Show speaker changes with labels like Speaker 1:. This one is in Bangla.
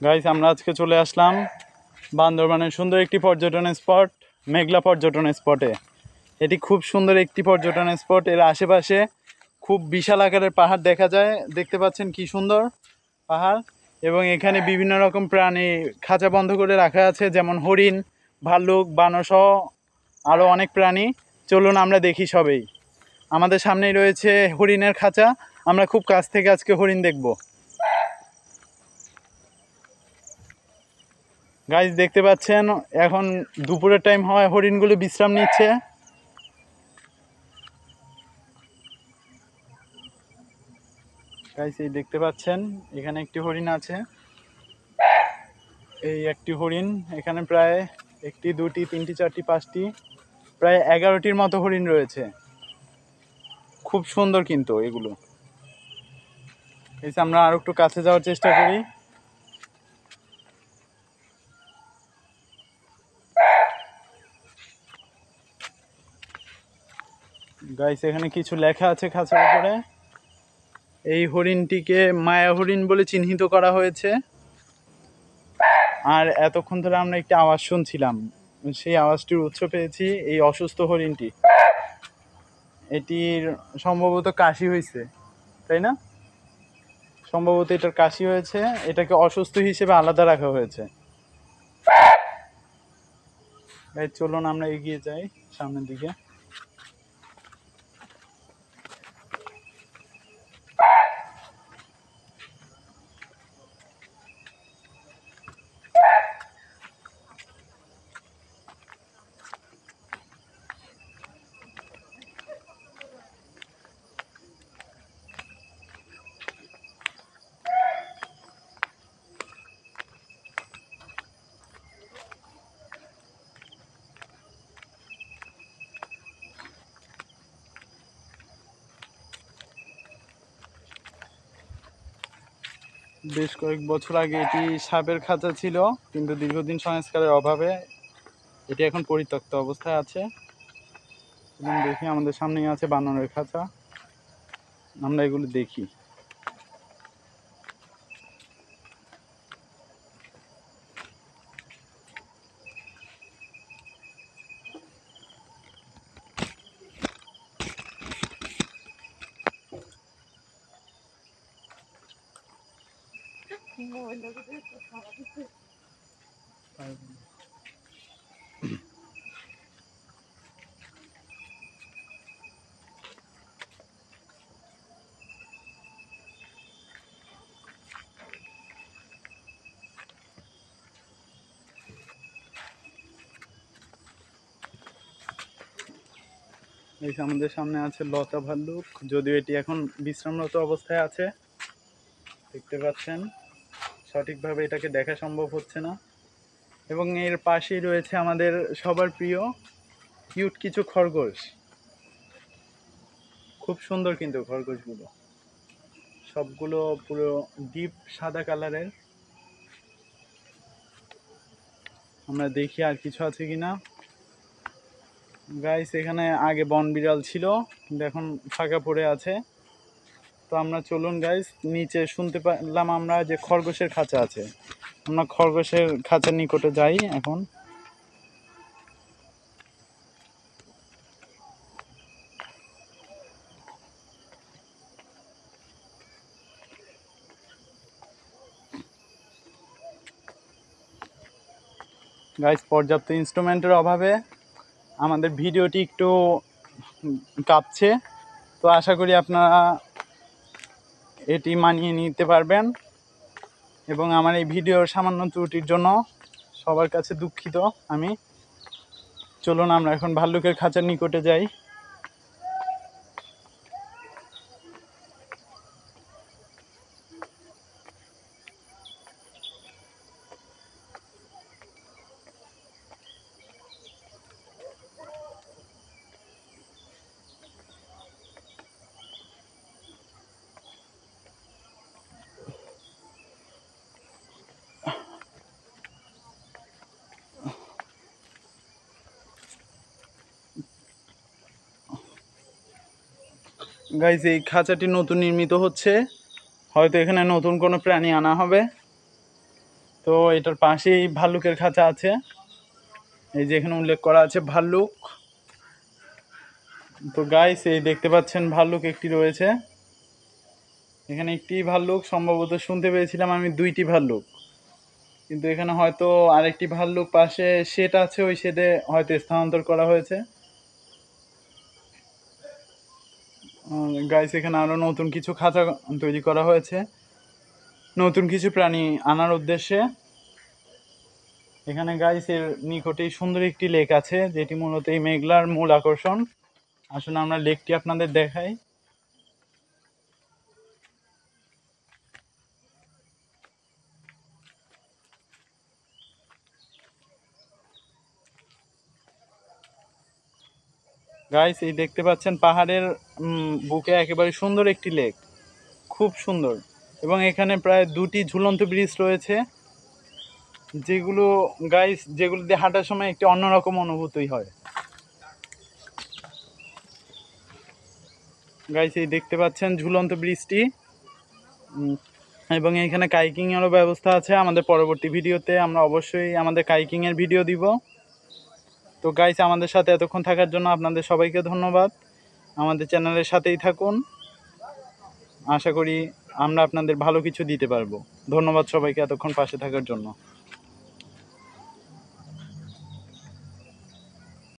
Speaker 1: গাইস, আমরা আজকে চলে আসলাম বান্দরবানের সুন্দর একটি পর্যটন স্পট, মেঘলা পর্যটন স্পটে। এটি খুব সুন্দর একটি পর্যটন স্পট। এর আশেপাশে খুব বিশাল আকারের পাহাড় দেখা যায়, দেখতে পাচ্ছেন কি সুন্দর পাহাড়। এবং এখানে বিভিন্ন রকম প্রাণী খাঁচা বন্ধ করে রাখা আছে, যেমন হরিণ, ভাল্লুক, বানর সহ আরও অনেক প্রাণী। চলুন আমরা দেখি সবেই। আমাদের সামনেই রয়েছে হরিণের খাঁচা, আমরা খুব কাছ থেকে আজকে হরিণ দেখব। গাইস, দেখতে পাচ্ছেন এখন দুপুরের টাইম হওয়ায় হরিণগুলো বিশ্রাম নিচ্ছে। গাইস, এই দেখতে পাচ্ছেন এখানে একটি হরিণ আছে। এই একটি হরিণ, এখানে প্রায় একটি, দুটি, তিনটি, চারটি, পাঁচটি, প্রায় 11টির মতো হরিণ রয়েছে। খুব সুন্দর কিন্তু এগুলো। আমরা আর একটু কাছে যাওয়ার চেষ্টা করি। গাইস, এখানে কিছু লেখা আছে খাঁচার উপরে। এই হরিণটিকে মায়া হরিণ বলে চিহ্নিত করা হয়েছে। আর এতক্ষণ ধরে আমরা একটি আওয়াজ শুনছিলাম, সেই আওয়াজটির উৎস পেয়েছি এই অসুস্থ হরিণটি। এটির সম্ভবত কাশি হয়েছে, তাই না? সম্ভবত এটার কাশি হয়েছে, এটাকে অসুস্থ হিসেবে আলাদা রাখা হয়েছে। চলুন আমরা এগিয়ে যাই সামনের দিকে। বেশ কয়েক বছর আগে এটি সাপের খাঁচা ছিল, কিন্তু দীর্ঘদিন সংস্কারের অভাবে এটি এখন পরিত্যক্ত অবস্থায় আছে। এবং দেখি আমাদের সামনেই আছে বানরের খাঁচা, আমরা এগুলো দেখি। এই আমাদের সামনে আছে লতা ভাল্লুক, যদিও এটি এখন বিশ্রামরত অবস্থায় আছে। দেখতে পাচ্ছেন সঠিকভাবে এটাকে দেখা সম্ভব হচ্ছে না। এবং এর পাশেই রয়েছে আমাদের সবার প্রিয় কিউট কিছু খরগোশ। খুব সুন্দর কিন্তু খরগোশগুলো, সবগুলো পুরো ডিপ সাদা কালারের। আমরা দেখি আর কিছু আছে কিনা। গাইস, এখানে আগে বন বিড়াল ছিল, কিন্তু এখন ফাঁকা পড়ে আছে। তো আমরা চলুন গাইস, নিচে শুনতে পেলাম আমরা যে খরগোশের খাঁচা আছে, আমরা খরগোশের খাঁচার নিকটে যাই এখন। গাইস, পর্যাপ্ত ইনস্ট্রুমেন্টের অভাবে আমাদের ভিডিওটি একটু কাঁপছে, তো আশা করি আপনারা এটি মানিয়ে নিতে পারবেন। এবং আমার এই ভিডিওর সামান্য ত্রুটির জন্য সবার কাছে দুঃখিত আমি। চলুন আমরা এখন ভাল্লুকের খাঁচার নিকটে যাই। গাইস এই খাঁচাটি নতুন নির্মিত হচ্ছে, হয়তো এখানে নতুন কোনো প্রাণী আনা হবে। তো এটার পাশেই ভাল্লুকের খাঁচা আছে, এই যে এখানে উল্লেখ করা আছে ভাল্লুক। তো গাইস এই দেখতে পাচ্ছেন ভাল্লুক একটি রয়েছে এখানে, একটি ভাল্লুক, সম্ভবত শুনতে পেয়েছিলাম আমি 2টি ভাল্লুক, কিন্তু এখানে হয়তো আরেকটি ভাল্লুক পাশে শেড আছে, ওই শেডে হয়তো স্থানান্তর করা হয়েছে। গাইস এখানে আরো নতুন কিছু খাঁচা তৈরি করা হয়েছে নতুন কিছু প্রাণী আনার উদ্দেশ্যে। এখানে গাইস এর নিকটেই সুন্দর একটি লেক আছে, যেটি মূলত এই মেঘলার মূল আকর্ষণ। আসলে আমরা লেকটি আপনাদের দেখাই। গাইস এই দেখতে পাচ্ছেন পাহাড়ের বুকে একেবারে সুন্দর একটি লেক, খুব সুন্দর। এবং এখানে প্রায় 2টি ঝুলন্ত ব্রিজ রয়েছে, যেগুলো দিয়ে হাঁটার সময় একটি অন্যরকম অনুভূতি হয়। গাইস এই দেখতে পাচ্ছেন ঝুলন্ত ব্রিজটি, এবং এখানে কাইকিংয়েরও ব্যবস্থা আছে। আমাদের পরবর্তী ভিডিওতে আমরা অবশ্যই আমাদের কাইকিংয়ের ভিডিও দিব। তো গাইস আমাদের সাথে এতক্ষণ থাকার জন্য আপনাদের সবাইকে ধন্যবাদ। আমাদের চ্যানেলের সাথেই থাকুন, আশা করি আমরা আপনাদের ভালো কিছু দিতে পারবো। ধন্যবাদ সবাইকে এতক্ষণ পাশে থাকার জন্য।